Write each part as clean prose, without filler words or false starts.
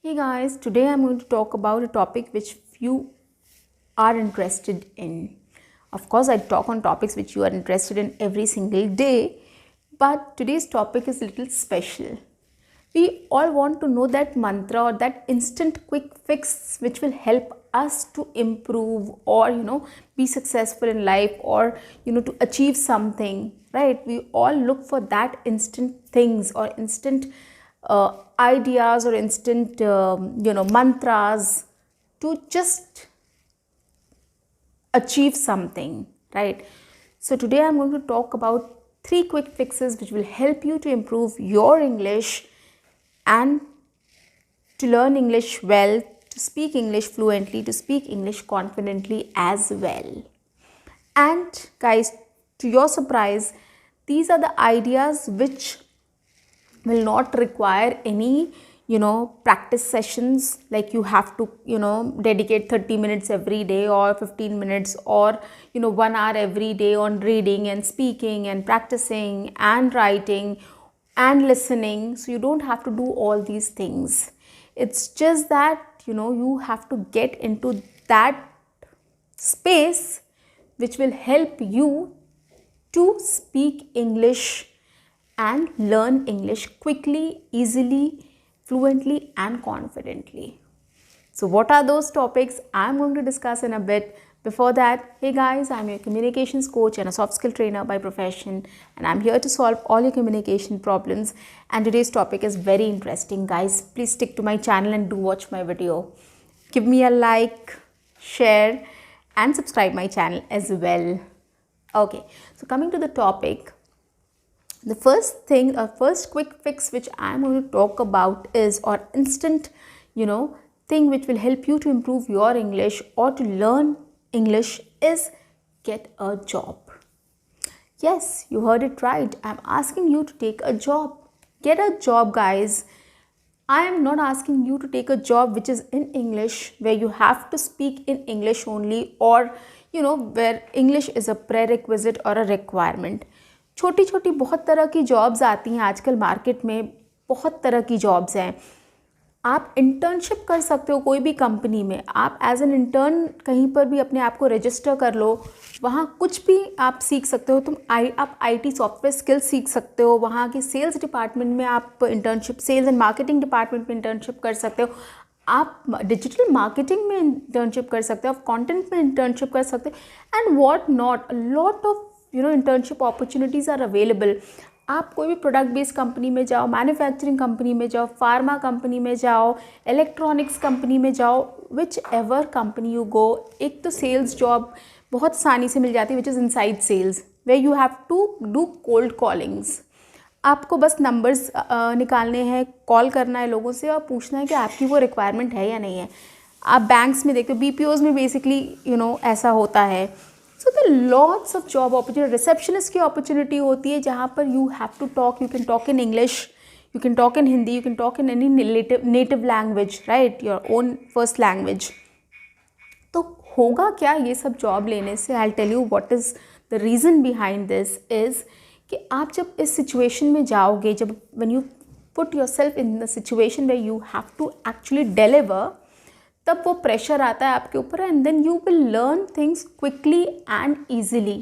Hey guys, today I'm going to talk about a topic which few are interested in. Of course, I talk on topics which you are interested in every single day, but today's topic is a little special. We all want to know that mantra or that instant quick fix which will help us to improve or be successful in life or to achieve something, right? We all look for that instant things or instant ideas or instant mantras to just achieve something, right? So today I'm going to talk about 3 quick fixes which will help you to improve your English and to learn English well, to speak English fluently, to speak English confidently as well. And guys, to your surprise, these are the ideas which will not require any practice sessions, like you have to dedicate 30 minutes every day or 15 minutes or 1 hour every day on reading and speaking and practicing and writing and listening. So you don't have to do all these things. It's just that you have to get into that space which will help you to speak English and learn English quickly, easily, fluently, and confidently. So, what are those topics I'm going to discuss in a bit? Before that, hey guys, I'm your communications coach and a soft skill trainer by profession, and I'm here to solve all your communication problems. And today's topic is very interesting, guys. Please stick to my channel and do watch my video. Give me a like, share, and subscribe my channel as well. Okay, so coming to the topic, the first thing, first quick fix which I'm going to talk about is, or instant, thing which will help you to improve your English or to learn English is get a job. Yes, you heard it right. I'm asking you to take a job. Get a job, guys. I am not asking you to take a job which is in English, where you have to speak in English only, or where English is a prerequisite or a requirement. छोटी छोटी बहुत तरह की jobs आती हैं आजकल market में, बहुत तरह की जॉब्स हैं. आप इंटर्नशिप कर सकते हो कोई भी कंपनी में. आप एज एन इंटर्न कहीं पर भी अपने आप को रजिस्टर कर लो, वहाँ कुछ भी आप सीख सकते हो. आप आईटी सॉफ्टवेयर स्किल्स सीख सकते हो. वहाँ के सेल्स डिपार्टमेंट में आप internship, sales and marketing department में इंटर्नशिप कर सकते हो. आप डिजिटल मार्केटिंग में इंटर्नशिप कर सकते हो, आप कंटेंट में इंटर्नशिप कर सकते हो, and what not. Lot of internship opportunities are available. आप कोई भी प्रोडक्ट बेस्ड कंपनी में जाओ, मैन्युफैक्चरिंग कंपनी में जाओ, फार्मा कंपनी में जाओ, इलेक्ट्रॉनिक्स कंपनी में जाओ, which ever company you go. एक तो सेल्स जॉब बहुत आसानी से मिल जाती है which is inside sales, way you have to do cold callings. आपको बस नंबर्स निकालने हैं, कॉल करना है लोगों से और पूछना है कि आपकी वो रिक्वायरमेंट है या नहीं है. आप बैंक्स में देखते हो, बीपीओज़ में बेसिकली ऐसा होता है. So the lots of job opportunity. Receptionist की अपॉर्चुनिटी होती है जहाँ पर you have to talk, you can talk in English, you can talk in Hindi, you can talk in any native language, right, your own first language. तो होगा क्या ये सब जॉब लेने से? I tell you what is the reason behind this is कि आप जब इस सिचुएशन में जाओगे, जब when you put yourself in the situation where you have to actually deliver, तब वो प्रेशर आता है आपके ऊपर, and then you will learn things quickly and easily,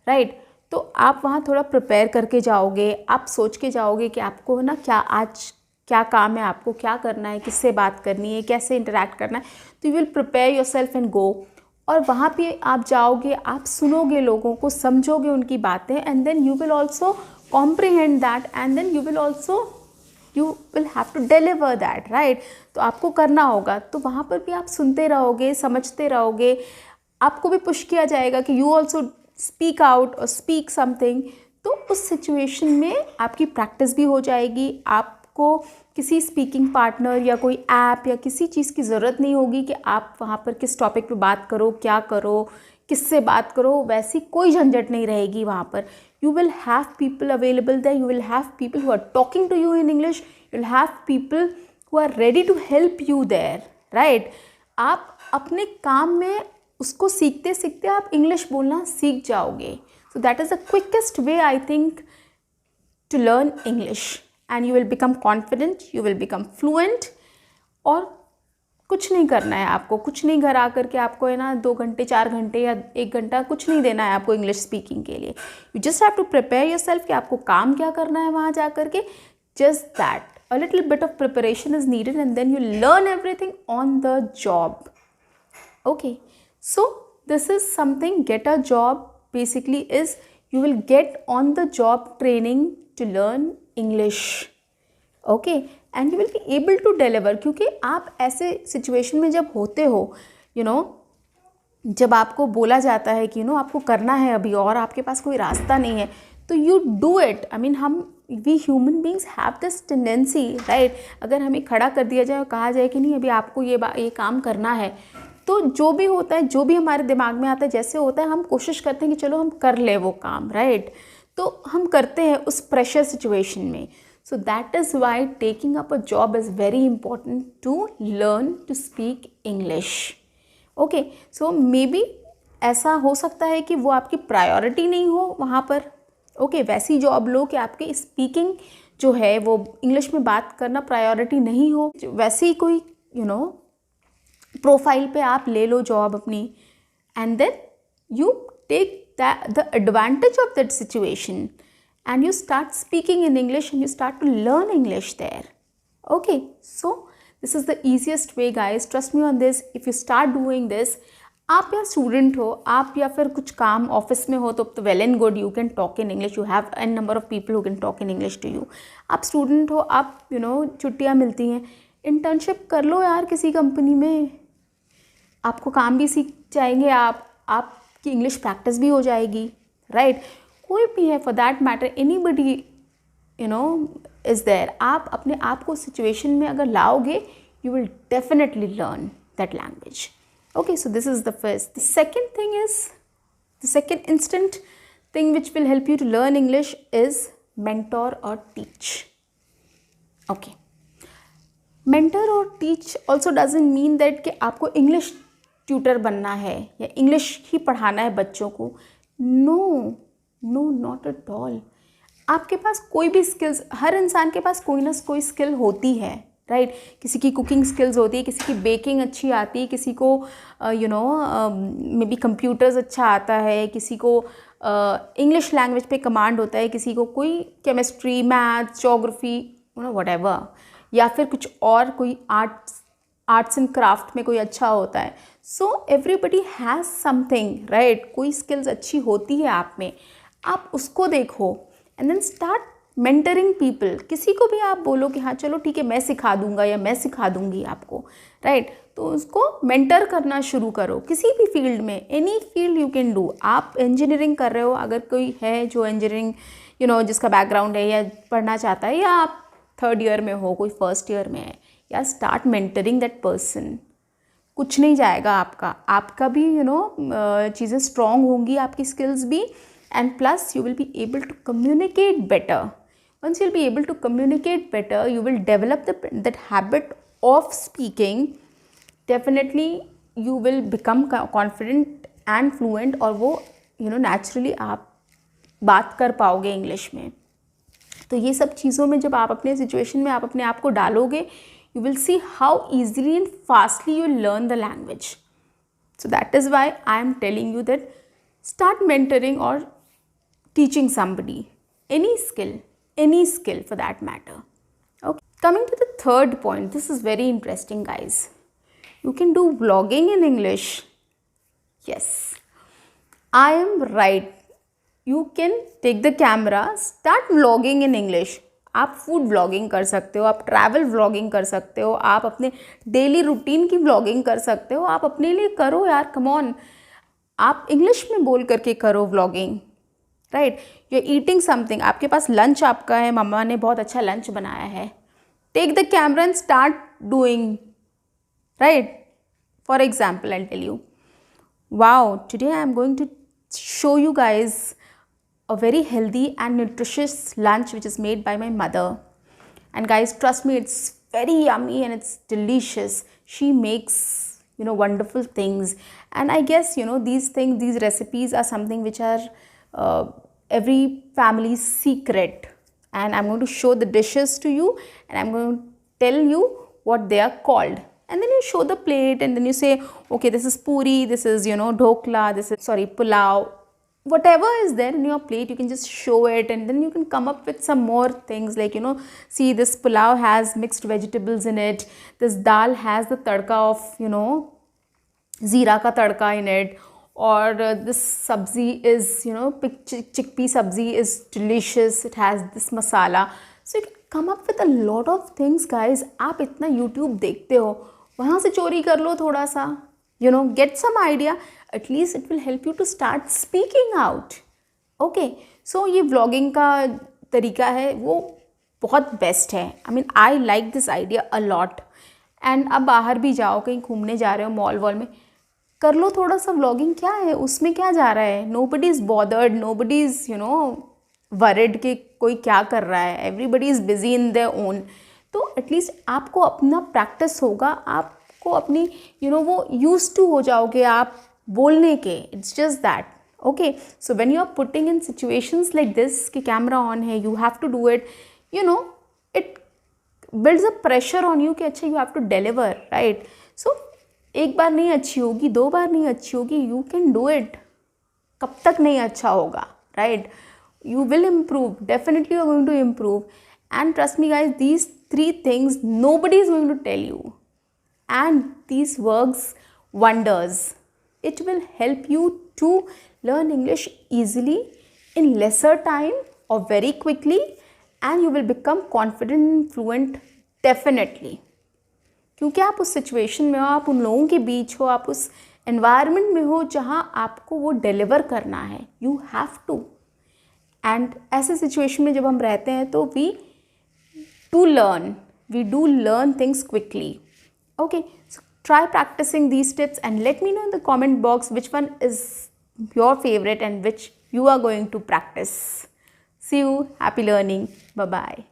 right. तो आप वहाँ थोड़ा प्रिपेयर करके जाओगे, आप सोच के जाओगे कि आपको ना आज क्या काम है, आपको क्या करना है, किससे बात करनी है, कैसे इंटरेक्ट करना है. तो you will prepare your self and go. और वहाँ पे आप जाओगे, आप सुनोगे लोगों को, समझोगे उनकी बातें, and then you will also comprehend that, and then you will have to deliver that, right. तो आपको करना होगा. तो वहाँ पर भी आप सुनते रहोगे, समझते रहोगे, आपको भी पुश किया जाएगा कि you also speak out or speak something. तो उस सिचुएशन में आपकी प्रैक्टिस भी हो जाएगी. आपको किसी स्पीकिंग पार्टनर या कोई ऐप या किसी चीज़ की ज़रूरत नहीं होगी कि आप वहाँ पर किस टॉपिक पे बात करो, क्या करो, किससे बात करो. वैसी कोई झंझट नहीं रहेगी वहाँ पर. You will have people available there, you will have people who are talking to you in English, you will have people who are ready to help you there, right. आप अपने काम में उसको सीखते सीखते आप इंग्लिश बोलना सीख जाओगे. So that is the quickest way, I think, to learn English, and you will become confident, you will become fluent, और कुछ नहीं करना है आपको, कुछ नहीं घर आकर के आपको है ना 2 घंटे 4 घंटे या 1 घंटा कुछ नहीं देना है आपको इंग्लिश स्पीकिंग के लिए. You just have to prepare yourself कि आपको काम क्या करना है वहाँ जा कर के. Just that, a little bit of preparation is needed and then you learn everything on the job. Okay, so this is something, get a job basically is you will get on the job training to learn English. Okay, and you will be able to deliver, क्योंकि आप ऐसे situation में जब होते हो, you know, जब आपको बोला जाता है कि आपको करना है अभी और आपके पास कोई रास्ता नहीं है, तो you do it. I mean हम we human beings have this tendency, right. अगर हमें खड़ा कर दिया जाए और कहा जाए कि नहीं अभी आपको ये काम करना है, तो जो भी होता है, जो भी हमारे दिमाग में आता है, जैसे होता है हम कोशिश करते हैं कि चलो हम कर ले वो काम, राइट. तो हम करते हैं उस प्रेशर सिचुएशन में. So that is why taking up a job is very important to learn to speak English. Okay, so maybe ऐसा हो सकता है कि वो आपकी प्रायोरिटी नहीं हो वहाँ पर. ओके, वैसी जॉब लो कि आपकी स्पीकिंग जो है वो इंग्लिश में बात करना प्रायोरिटी नहीं हो. वैसे ही कोई प्रोफाइल पे आप ले लो जॉब अपनी, and then you take the advantage of that situation and you start speaking in English and you start to learn English there. Okay, so this is the easiest way guys, trust me on this. If you start doing this, आप या student हो, आप या फिर कुछ काम office में हो, तो well and good, you can talk in English, you have an number of people who can talk in English to you. आप स्टूडेंट हो, आप छुट्टियाँ मिलती हैं, इंटर्नशिप कर लो यार किसी कंपनी में, आपको काम भी सीख जाएंगे, आपकी इंग्लिश प्रैक्टिस भी हो जाएगी, राइट. कोई भी है, for that matter anybody is there. आप अपने आप को सिचुएशन में अगर लाओगे, you will definitely learn that language. Okay, so this is the first. The second thing is, the second instant thing which will help you to learn English is mentor और teach. Okay, mentor और teach also doesn't mean that कि आपको English tutor बनना है या English ही पढ़ाना है बच्चों को. No, not at all. आपके पास कोई भी स्किल्स, हर इंसान के पास कोई ना कोई स्किल होती है, राइट. किसी की कुकिंग स्किल्स होती है, किसी की बेकिंग अच्छी आती है, किसी को मे बी कंप्यूटर्स अच्छा आता है, किसी को इंग्लिश लैंग्वेज पे कमांड होता है, किसी को कोई केमिस्ट्री, मैथ्स, ज्योग्राफी, व्हाटएवर, या फिर कुछ और कोई आर्ट्स एंड क्राफ्ट में कोई अच्छा होता है. So everybody has something, right. कोई स्किल्स अच्छी होती है आप में, आप उसको देखो and then start mentoring people. किसी को भी आप बोलो कि हाँ चलो ठीक है मैं सिखा दूंगा या मैं सिखा दूंगी आपको, राइट. तो उसको मेंटर करना शुरू करो किसी भी फील्ड में, any field you can do. आप इंजीनियरिंग कर रहे हो, अगर कोई है जो इंजीनियरिंग जिसका बैकग्राउंड है या पढ़ना चाहता है, या आप 3rd ईयर में हो, कोई 1st ईयर में है, या स्टार्ट मेंटरिंग दैट पर्सन. कुछ नहीं जाएगा आपका भी चीज़ें स्ट्रॉन्ग होंगी, आपकी स्किल्स भी, and plus you will be able to communicate better. Once you'll be able to communicate better, you will develop that habit of speaking. Definitely you will become confident and fluent, और वो naturally आप बात कर पाओगे English में. तो ये सब चीज़ों में जब आप अपने सिचुएशन में आप अपने आप को डालोगे, you will see how easily and fastly you learn the language. So that is why I am telling you that start mentoring or teaching somebody, any skill for that matter. Okay, coming to the third point, this is very interesting guys. You can do vlogging in English. Yes, I am right. You can take the camera, start vlogging in English. आप food vlogging कर सकते हो, आप travel vlogging कर सकते हो, आप अपने डेली रूटीन की व्लॉगिंग कर सकते हो. आप अपने लिए करो यार, कम ऑन. आप इंग्लिश में बोल करके करो vlogging, right. You are eating something, आपके पास लंच आपका है, मम्मा ने बहुत अच्छा लंच बनाया है, take the camera and start doing, right. For example I tell you, wow, today I am going to show you guys a very healthy and nutritious lunch which is made by my mother. And guys, trust me, it's very yummy and it's delicious. She makes wonderful things, and I guess these recipes are something which are every family's secret. And I'm going to show the dishes to you, and I'm going to tell you what they are called. And then you show the plate and then you say, okay, this is puri, this is, dhokla, this is, pulao. Whatever is there in your plate, you can just show it, and then you can come up with some more things like, see, this pulao has mixed vegetables in it, this dal has the tadka of, zira ka tadka in it, or this sabzi is, chickpea sabzi is delicious, it has this masala. So you can come up with a lot of things, guys. आप इतना YouTube देखते हो, वहाँ से चोरी कर लो थोड़ा सा, get some idea. At least it will help you to start speaking out. Okay, so ये vlogging का तरीका है वो बहुत बेस्ट है. I mean, I like this idea a lot. And अब बाहर भी जाओ, कहीं घूमने जा रहे हो मॉल वॉल में, कर लो थोड़ा सा व्लॉगिंग. क्या है उसमें, क्या जा रहा है? Nobody is bothered, nobody is worried कि कोई क्या कर रहा है. Everybody is busy in their own. तो एटलीस्ट आपको अपना प्रैक्टिस होगा, आपको अपनी वो यूज टू हो जाओगे आप बोलने के. It's just that. Okay, so when you are putting in situations like this कि कैमरा ऑन है, you have to do it, it builds a pressure on you कि अच्छा you have to deliver, right. सो एक बार नहीं अच्छी होगी, 2 बार नहीं अच्छी होगी, यू कैन डू इट. कब तक नहीं अच्छा होगा, right? You will improve. Definitely you are going to improve. And trust me, guys, these 3 things nobody is going to tell you. And these works wonders. It will help you to learn English easily in lesser time or very quickly, and you will become confident and fluent definitely. क्योंकि आप उस situation में हो, आप उन लोगों के बीच हो, आप उस एनवायरनमेंट में हो जहाँ आपको वो डिलीवर करना है. You have to. एंड ऐसे सिचुएशन में जब हम रहते हैं तो we do learn things quickly. Okay, so try practising these tips and let me know in the comment box which one is your favorite and which you are going to practice. See you. Happy learning. Bye bye.